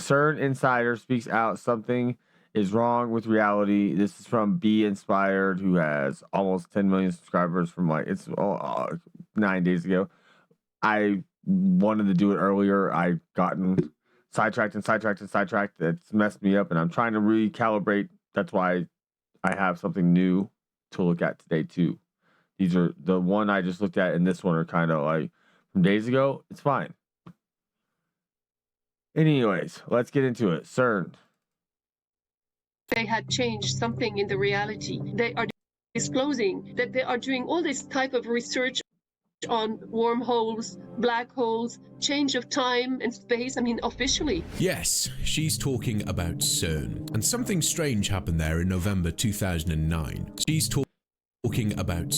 CERN insider speaks out. Something is wrong with reality. This is from Be Inspired, who has almost 10 million subscribers from it's 9 days ago. I wanted to do it earlier. I gotten sidetracked. It's messed me up, and I'm trying to recalibrate. That's why I have something new to look at today too. These are the one I just looked at, and this one are kind of like from days ago. It's fine. Anyways, let's get into it. CERN. They had changed something in the reality. They are disclosing that they are doing all this type of research on wormholes, black holes, change of time and space. I mean, officially. Yes, she's talking about CERN. And something strange happened there in November 2009. She's talking about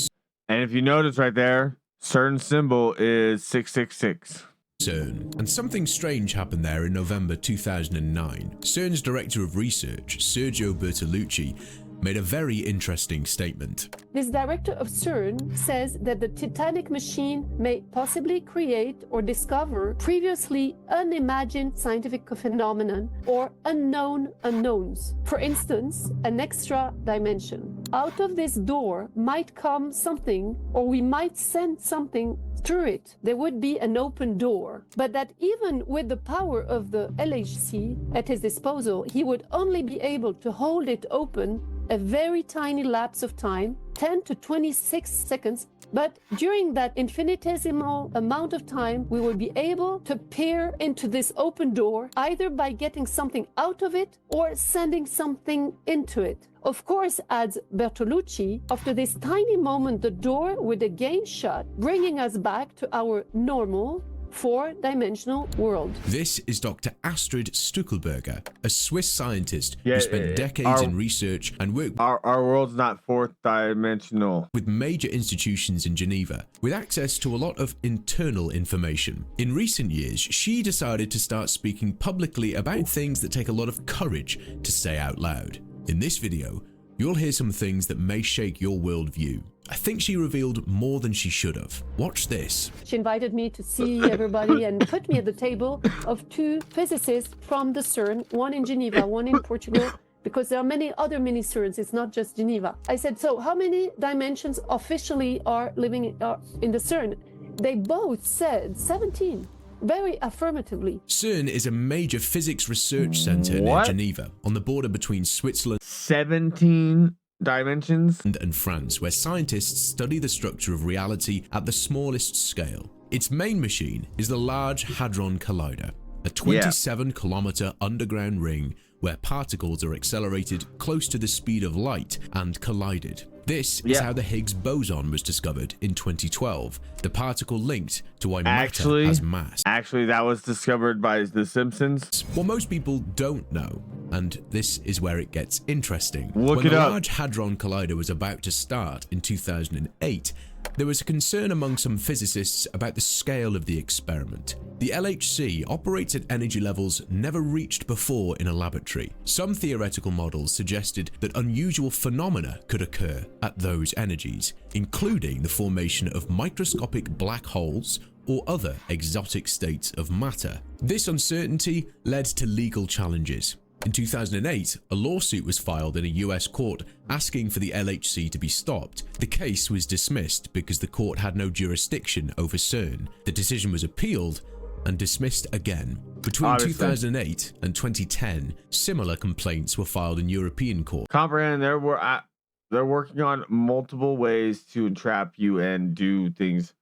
And if you notice right there, CERN symbol is 666. CERN. And something strange happened there in November 2009. CERN's director of research, Sergio Bertolucci, made a very interesting statement. This director of CERN says that the Titanic machine may possibly create or discover previously unimagined scientific phenomenon or unknown unknowns. For instance, an extra dimension. Out of this door might come something, or we might send something through it. There would be an open door, but that even with the power of the LHC at his disposal, he would only be able to hold it open a very tiny lapse of time, 10 to 26 seconds, but during that infinitesimal amount of time, we will be able to peer into this open door, either by getting something out of it or sending something into it. Of course, adds Bertolucci, after this tiny moment, the door would again shut, bringing us back to our normal, four-dimensional world. This is Dr. Astrid Stuckelberger, a Swiss scientist who spent decades in research and worked our world's not fourth dimensional with major institutions in Geneva with access to a lot of internal information. In recent years, she decided to start speaking publicly about things that take a lot of courage to say out loud. In this video, you'll hear some things that may shake your worldview. I think she revealed more than she should have. Watch this. She invited me to see everybody and put me at the table of two physicists from the CERN, one in Geneva, one in Portugal, because there are many other mini CERNs, it's not just Geneva. I said, so how many dimensions officially are living in the CERN? They both said 17. Very affirmatively. CERN is a major physics research center near Geneva, on the border between Switzerland 17 dimensions and France, where scientists study the structure of reality at the smallest scale. Its main machine is the Large Hadron Collider, a 27-kilometer underground ring where particles are accelerated close to the speed of light and collided. This is how the Higgs boson was discovered in 2012, the particle linked to why matter has mass. Actually, that was discovered by The Simpsons. What most people don't know, and this is where it gets interesting. When the Large Hadron Collider was about to start in 2008, there was a concern among some physicists about the scale of the experiment. The LHC operates at energy levels never reached before in a laboratory. Some theoretical models suggested that unusual phenomena could occur at those energies, including the formation of microscopic black holes or other exotic states of matter. This uncertainty led to legal challenges. In 2008, a lawsuit was filed in a US court asking for the LHC to be stopped. The case was dismissed because the court had no jurisdiction over CERN. The decision was appealed and dismissed again. Between 2008 and 2010, similar complaints were filed in European courts. Comprehend, they're working on multiple ways to entrap you and do things.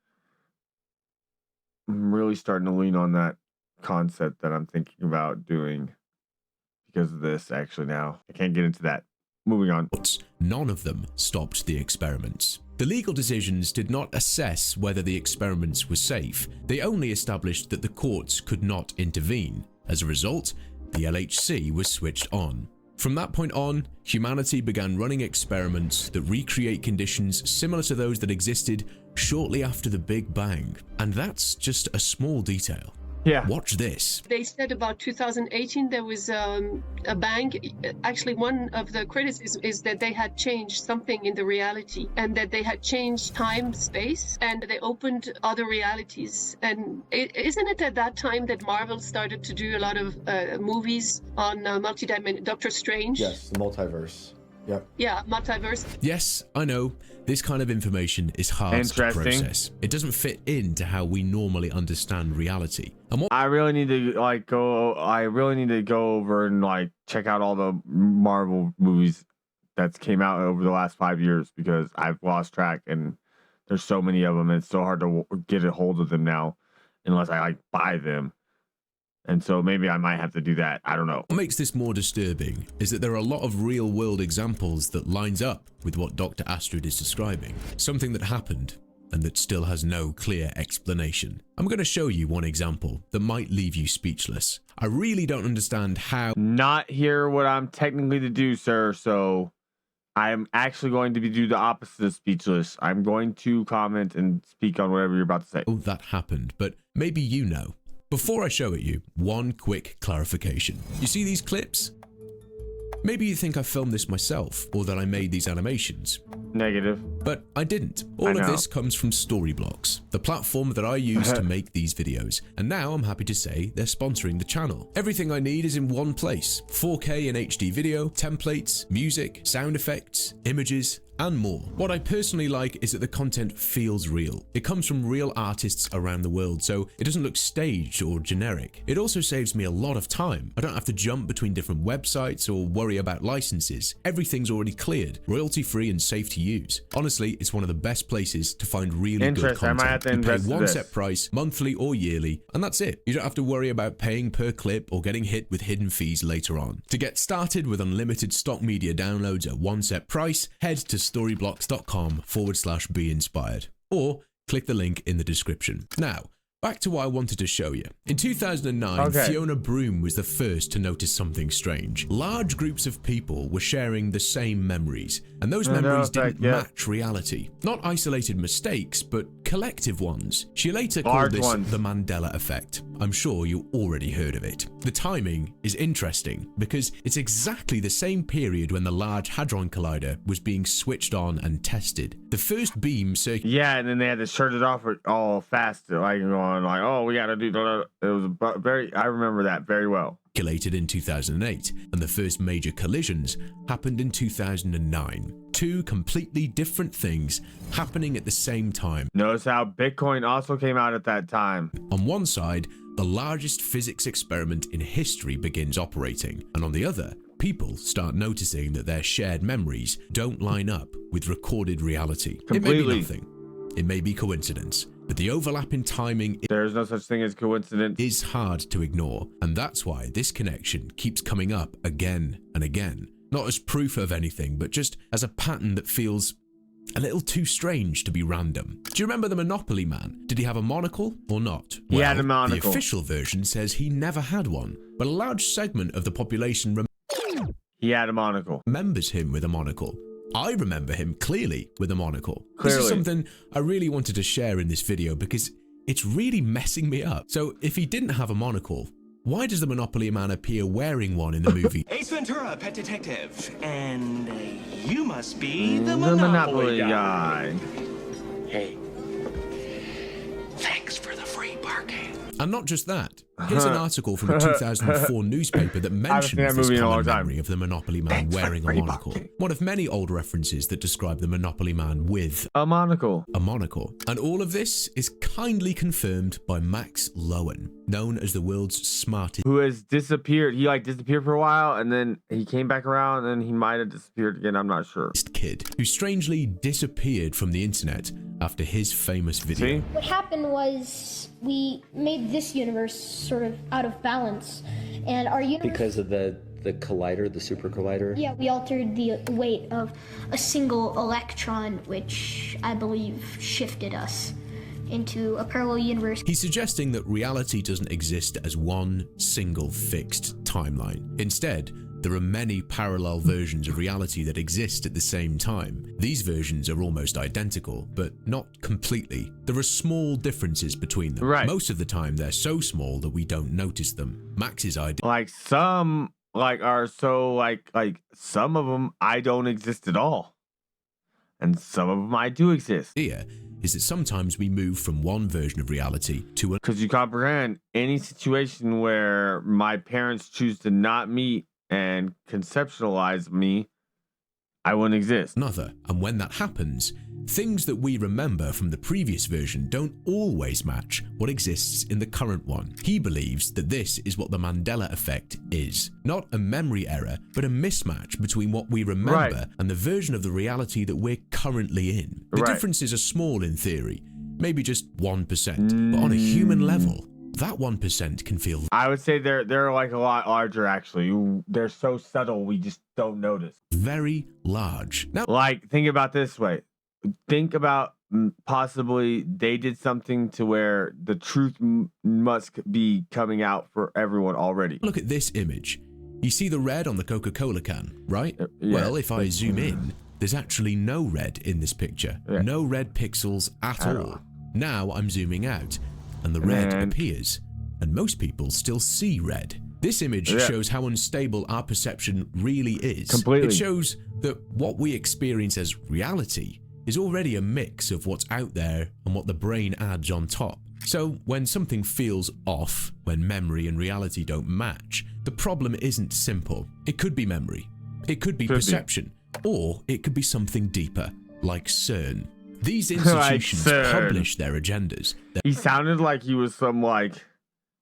I'm really starting to lean on that concept that I'm thinking about doing. Because of this, actually, now I can't get into that. Moving on. None of them stopped the experiments. The legal decisions did not assess whether the experiments were safe. They only established that the courts could not intervene. As a result, the LHC was switched on. From that point on, humanity began running experiments that recreate conditions similar to those that existed shortly after the Big Bang. And that's just a small detail. Yeah. Watch this. They said about 2018 there was a bank. Actually, one of the criticisms is that they had changed something in the reality, and that they had changed time, space, and they opened other realities. And isn't it at that time that Marvel started to do a lot of movies on multidimensional Doctor Strange? Yes, the multiverse. Yep. Yeah, multiverse. Yes, I know. This kind of information is hard to process. It doesn't fit into how we normally understand reality. And what I really need to go over and like check out all the Marvel movies that came out over the last 5 years, because I've lost track and there's so many of them and it's so hard to get a hold of them now unless I like buy them. And so maybe I might have to do that. I don't know. What makes this more disturbing is that there are a lot of real world examples that lines up with what Dr. Astrid is describing. Something that happened and that still has no clear explanation. I'm going to show you one example that might leave you speechless. I really don't understand how. Not hear what I'm technically to do, sir. So I'm actually going to do the opposite of speechless. I'm going to comment and speak on whatever you're about to say. Oh, that happened, but maybe you know. Before I show it you, one quick clarification. You see these clips? Maybe you think I filmed this myself or that I made these animations. Negative. But I didn't. All of this comes from Storyblocks, the platform that I use to make these videos. And now I'm happy to say they're sponsoring the channel. Everything I need is in one place. 4K and HD video, templates, music, sound effects, images, and more. What I personally like is that the content feels real. It comes from real artists around the world, so it doesn't look staged or generic. It also saves me a lot of time. I don't have to jump between different websites or worry about licenses. Everything's already cleared, royalty-free and safe to use. Honestly, it's one of the best places to find really good content. I might have to invest in one this. set price, monthly or yearly, and that's it. You don't have to worry about paying per clip or getting hit with hidden fees later on. To get started with unlimited stock media downloads at one set price, head to storyblocks.com/be-inspired or click the link in the description. Now, back to what I wanted to show you. In 2009, Fiona Broome was the first to notice something strange. Large groups of people were sharing the same memories, and those memories didn't match reality. Not isolated mistakes, but collective ones. She later called this the Mandela effect. I'm sure you already heard of it. The timing is interesting because it's exactly the same period when the Large Hadron Collider was being switched on and tested. The first beam circulated. Yeah, and then they had to shut it off all fast, like going like, oh, we got to do. It was very. I remember that very well. In 2008, and the first major collisions happened in 2009. Two completely different things happening at the same time. Notice how Bitcoin also came out at that time. On one side, the largest physics experiment in history begins operating, and on the other, people start noticing that their shared memories don't line up with recorded reality. Completely. It may be nothing. It may be coincidence, but the overlap in timing There's no such thing as coincidence. Is hard to ignore, and that's why this connection keeps coming up again and again. Not as proof of anything, but just as a pattern that feels a little too strange to be random. Do you remember the Monopoly Man? Did he have a monocle or not? He had a monocle. The official version says he never had one, but a large segment of the population He had a monocle. remembers him with a monocle. I remember him clearly with a monocle. Clearly. This is something I really wanted to share in this video because it's really messing me up. So if he didn't have a monocle, why does the Monopoly Man appear wearing one in the movie? Ace Ventura, Pet Detective. And you must be The the Monopoly Monopoly guy. Hey, thanks for the free parking. And not just that. Here's an article from a 2004 newspaper that mentions that this movie in a long common time. memory of the Monopoly Man wearing a monocle. One of many old references that describe the Monopoly Man with A monocle. a monocle. And all of this is kindly confirmed by Max Lowen, known as the world's smartest Who has disappeared. He disappeared for a while and then he came back around and he might have disappeared again. I'm not sure. kid, who strangely disappeared from the internet after his famous video. See? What happened was we made this universe sort of out of balance, and our universe... Because of the collider, the super collider? Yeah, we altered the weight of a single electron, which I believe shifted us into a parallel universe. He's suggesting that reality doesn't exist as one single fixed timeline. Instead, There are many parallel versions of reality that exist at the same time. These versions are almost identical, but not completely. There are small differences between them. Right. Most of the time, they're so small that we don't notice them. Max's idea Like some are so like some of them I don't exist at all, and some of them I do exist. is that sometimes we move from one version of reality to Because you comprehend any situation where my parents choose to not meet and conceptualize me, I wouldn't exist. another. And when that happens, things that we remember from the previous version don't always match what exists in the current one. He believes that this is what the Mandela effect is. Not a memory error, but a mismatch between what we remember and the version of the reality that we're currently in. The differences are small in theory, maybe just 1%, but on a human level, that 1% can feel... I would say they're like a lot larger, actually. They're so subtle, we just don't notice. very large. Now, Like, think about this way. Think about possibly they did something to where the truth must be coming out for everyone already. look at this image. You see the red on the Coca-Cola can, right? Yeah. Well, if I zoom in, there's actually no red in this picture. Yeah. No red pixels at all. Now I'm zooming out, and the red appears, and most people still see red. This image shows how unstable our perception really is. Completely. It shows that what we experience as reality is already a mix of what's out there and what the brain adds on top. So when something feels off, when memory and reality don't match, the problem isn't simple. It could be memory, it could be perception, or it could be something deeper, like Cern. These institutions publish their agendas. He sounded like he was some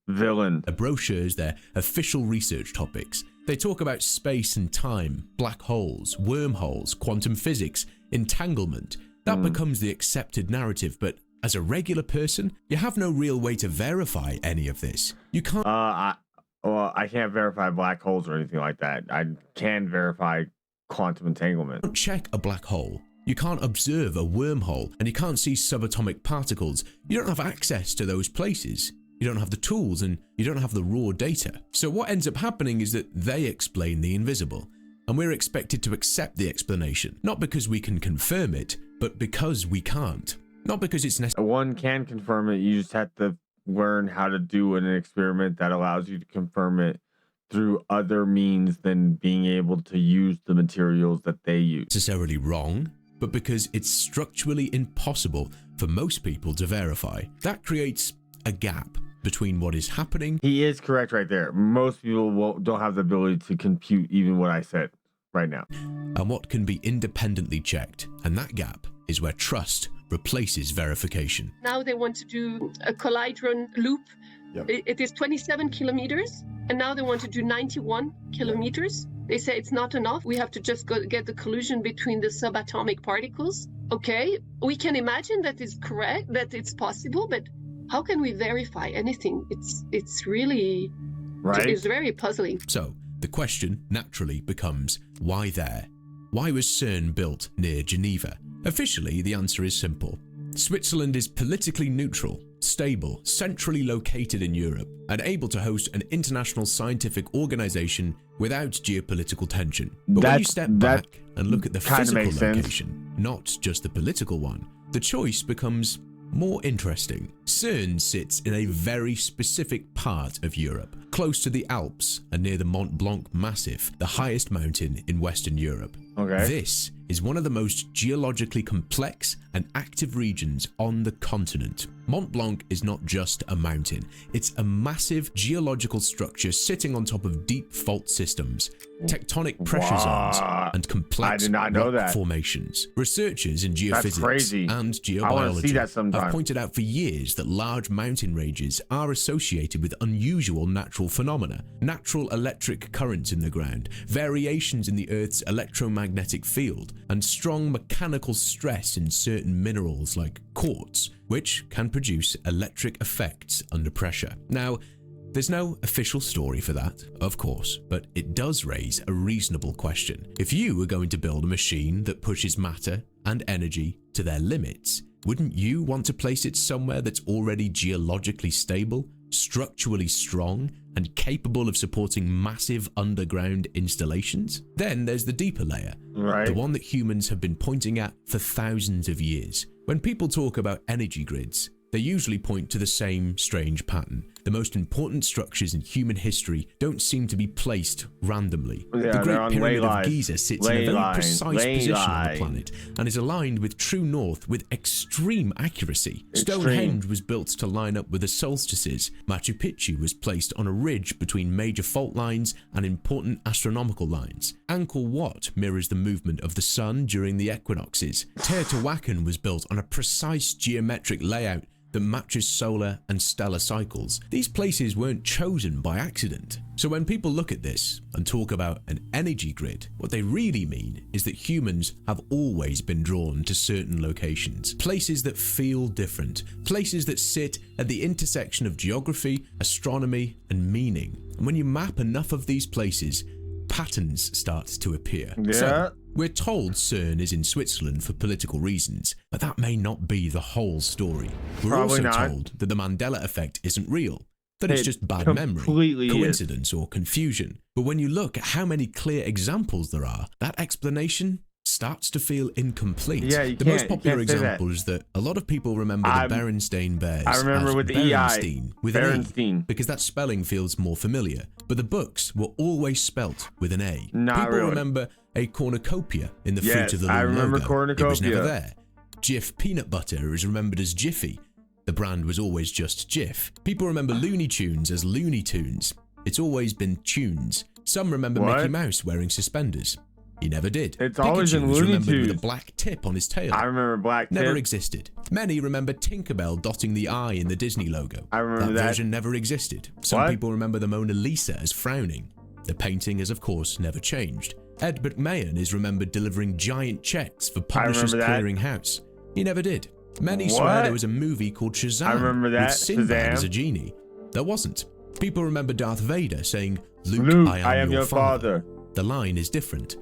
villain. Their brochures, their official research topics. They talk about space and time, black holes, wormholes, quantum physics, entanglement. That becomes the accepted narrative, but as a regular person, you have no real way to verify any of this. You can't... I can't verify black holes or anything like that. I can verify quantum entanglement. check a black hole. You can't observe a wormhole, and you can't see subatomic particles. You don't have access to those places. You don't have the tools, and you don't have the raw data. So what ends up happening is that they explain the invisible, and we're expected to accept the explanation, not because we can confirm it, but because we can't. Not because it's necessary. One can confirm it. You just have to learn how to do an experiment that allows you to confirm it through other means than being able to use the materials that they use. Necessarily wrong, but because it's structurally impossible for most people to verify. That creates a gap between what is happening. He is correct right there. Most people don't have the ability to compute even what I said right now. And what can be independently checked. And that gap is where trust replaces verification. Now they want to do a collidron loop. Yep. It is 27 kilometers, and now they want to do 91 kilometers. They say it's not enough. We have to just get the collision between the subatomic particles. Okay, we can imagine that it's correct, that it's possible, but how can we verify anything? It's really, it's very puzzling. So the question naturally becomes, why there? Why was Cern built near Geneva? Officially, the answer is simple. Switzerland is politically neutral, stable, centrally located in Europe, and able to host an international scientific organization without geopolitical tension. But when you step back and look at the physical location, not just the political one, the choice becomes more interesting. Cern sits in a very specific part of Europe, close to the Alps and near the Mont Blanc Massif, the highest mountain in Western Europe. Okay. This is one of the most geologically complex and active regions on the continent. Mont Blanc is not just a mountain, it's a massive geological structure sitting on top of deep fault systems, tectonic pressure zones, and complex rock formations. Researchers in geophysics and geobiology have pointed out for years that large mountain ranges are associated with unusual natural phenomena, natural electric currents in the ground, variations in the Earth's electromagnetic field, and strong mechanical stress in certain minerals like quartz, which can produce electric effects under pressure. Now, there's no official story for that, of course, but it does raise a reasonable question. If you were going to build a machine that pushes matter and energy to their limits, wouldn't you want to place it somewhere that's already geologically stable structurally strong, and capable of supporting massive underground installations? Then there's the deeper layer, Right. the one that humans have been pointing at for thousands of years. When people talk about energy grids, they usually point to the same strange pattern. The most important structures in human history don't seem to be placed randomly. Yeah, The they're Great on Pyramid ley of lines. Giza sits in a Ley very lines. precise Ley position on the lines. planet and is aligned with true north with extreme accuracy. Extreme. Stonehenge was built to line up with the solstices. Machu Picchu was placed on a ridge between major fault lines and important astronomical lines. Angkor Wat mirrors the movement of the sun during the equinoxes. Teotihuacan was built on a precise geometric layout that matches solar and stellar cycles. These places weren't chosen by accident. So when people look at this and talk about an energy grid, what they really mean is that humans have always been drawn to certain locations, places that feel different, places that sit at the intersection of geography, astronomy, and meaning. And when you map enough of these places, patterns start to appear. Yeah. So, we're told Cern is in Switzerland for political reasons, but that may not be the whole story. We're Probably also not. told that the Mandela effect isn't real, that it's It just bad memory, completely is. coincidence, or confusion. But when you look at how many clear examples there are, that explanation starts to feel incomplete. Yeah, you the can't- most you popular can't say that. example is that a lot of people remember the Berenstain Bears I remember as with the EI. Berenstein, with an A, Berenstein. because that spelling feels more familiar. But the books were always spelt with an A. Not People really. remember a cornucopia in the Yes, fruit of the I loom remember logo. It was never cornucopia. there. Jif peanut butter is remembered as Jiffy. The brand was always just Jif. People remember Looney Tunes as Looney Tunes. It's always been Tunes. Some remember What? Mickey Mouse wearing suspenders. He never did. It's always Pikachu been was Looney remembered with Tunes. a black tip on his tail. I remember Black Never Tip. existed. Many remember Tinkerbell dotting the I in the Disney logo. I remember that. version never existed. Some What? people remember the Mona Lisa as frowning. The painting has of course never changed. Ed McMahon is remembered delivering giant checks for Publishers remember that. Clearing House. He never did. Many swear What? there was a movie called Shazam I remember that, with Sinbad Shazam. as a genie. There wasn't. People remember Darth Vader saying, Luke, I am your father. The line is different.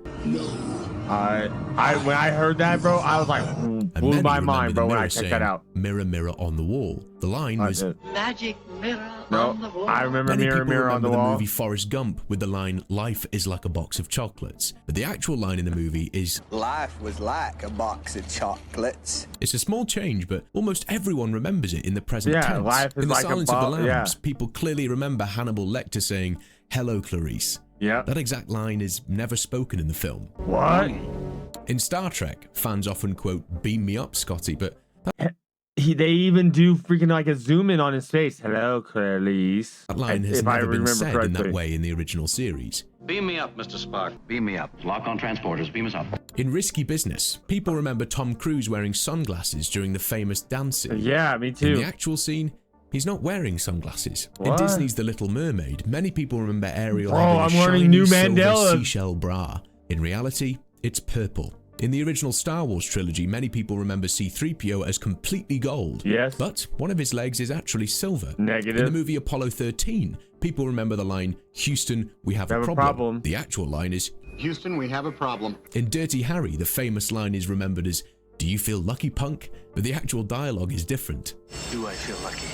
When I heard that, bro, I was like, And blew many my remember mind, the bro, when mirror I checked saying, that out. Mirror, mirror on the wall. The line was, Magic mirror No, on the wall. I remember many Mirror, people Mirror on remember the the Wall. movie Forrest Gump with the line, life is like a box of chocolates. But the actual line in the movie is, Life was like a box of chocolates. it's a small change, but almost everyone remembers it in the present Yeah, tense. life is in the like a Silence of the bo- yeah. Lambs, people clearly remember Hannibal Lecter saying, hello, Clarice. Yeah. That exact line is never spoken in the film. What? In Star Trek, fans often quote, beam me up, Scotty, but They even do freaking like a zoom in on his face. Hello, Clarice. that line has If I never been remember said in correctly. that way in the original series. Beam me up, Mr. Spock. Beam me up. Lock on transporters. Beam us up. In Risky Business, people remember Tom Cruise wearing sunglasses during the famous dance scene. Yeah, me In too. the actual scene, he's not wearing sunglasses. In What? Disney's The Little Mermaid, many people remember Ariel Bro, having a I'm learning shiny new silver Mandela. seashell bra. In reality, it's purple. In the original Star Wars trilogy, many people remember C-3PO as completely gold. Yes. But one of his legs is actually silver. Negative. In the movie Apollo 13, people remember the line, Houston, we have a problem. The actual line is, Houston, we have a problem. in Dirty Harry, the famous line is remembered as, do you feel lucky, punk? But the actual dialogue is different. Do I feel lucky?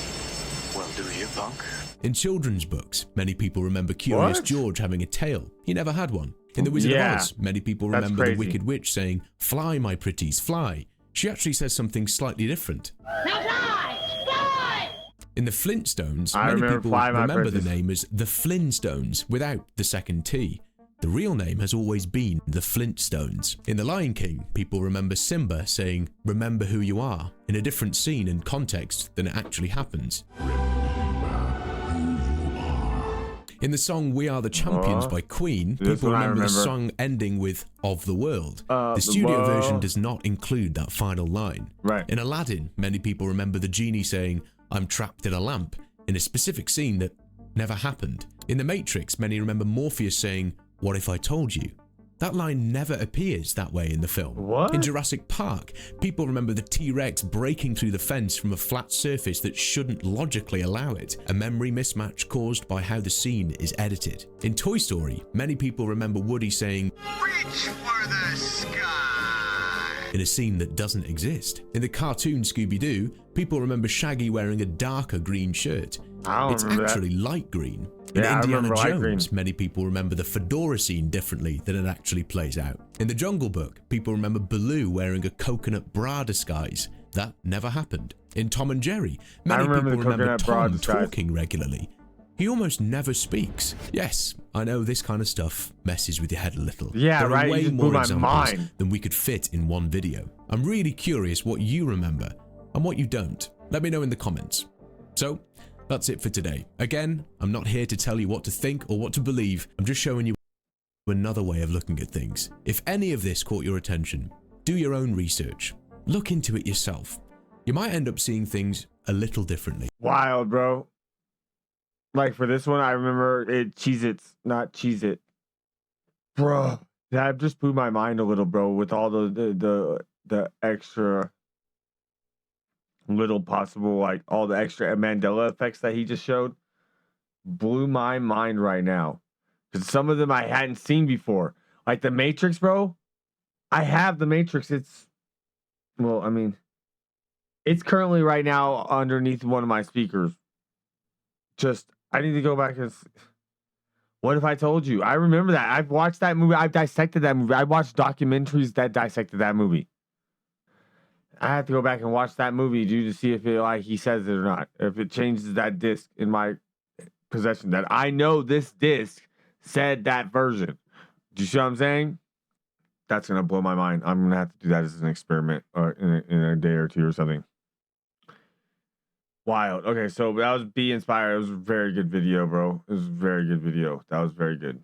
Well, do you, punk? In children's books, many people remember Curious What? George having a tail. He never had one. In The Wizard Yeah, of Oz, many people that's remember the crazy. Wicked Witch saying, fly, my pretties, fly. She actually says something slightly different. Now fly! Fly! In the Flintstones, I many remember people Fly, My remember the Princess. name as the Flintstones without the second T. The real name has always been the Flintstones. In The Lion King, people remember Simba saying, remember who you are, in a different scene and context than it actually happens. In the song We Are the Champions by Queen, This people one I remember the remember. song ending with Of the World. Of The the studio world. version does not include that final line. Right. In Aladdin, many people remember the genie saying, I'm trapped in a lamp, in a specific scene that never happened. In The Matrix, many remember Morpheus saying, what if I told you? That line never appears that way in the film. What? In Jurassic Park, people remember the T-Rex breaking through the fence from a flat surface that shouldn't logically allow it, a memory mismatch caused by how the scene is edited. In Toy Story, many people remember Woody saying, Reach for the sky. in a scene that doesn't exist. In the cartoon Scooby-Doo, people remember Shaggy wearing a darker green shirt. I don't It's remember actually light green. In Yeah, I Indiana remember light green. Jones, many people remember the fedora scene differently than it actually plays out. In The Jungle Book, people remember Baloo wearing a coconut bra disguise. That never happened. In Tom and Jerry, many remember people the remember coconut bra Tom disguise. talking regularly. He almost never speaks. Yes, I know this kind of stuff messes with your head a little. Yeah, there right, are you way just blew more my examples mind. than we could fit in one video. I'm really curious what you remember and what you don't. Let me know in the comments. So, that's it for today. Again, I'm not here to tell you what to think or what to believe. I'm just showing you another way of looking at things. If any of this caught your attention, do your own research. Look into it yourself. You might end up seeing things a little differently. Wild, bro. Like for this one, I remember it Cheez-Its, not Cheez-It. Bro, that just blew my mind a little, bro, with all the extra little possible, like all the extra Mandela effects that he just showed. Blew my mind right now. Because some of them I hadn't seen before. Like the Matrix, bro. I have the Matrix. It's currently right now underneath one of my speakers. I need to go back and. What if I told you? I remember that. I've watched that movie. I've dissected that movie. I watched documentaries that dissected that movie. I have to go back and watch that movie, dude, to see if it like he says it or not. If it changes that disc in my possession, that I know this disc said that version. Do you see what I'm saying? That's gonna blow my mind. I'm gonna have to do that as an experiment, or in a day or two or something. Wild. Okay, so that was Be Inspired. It was a very good video, bro. It was a very good video. That was very good.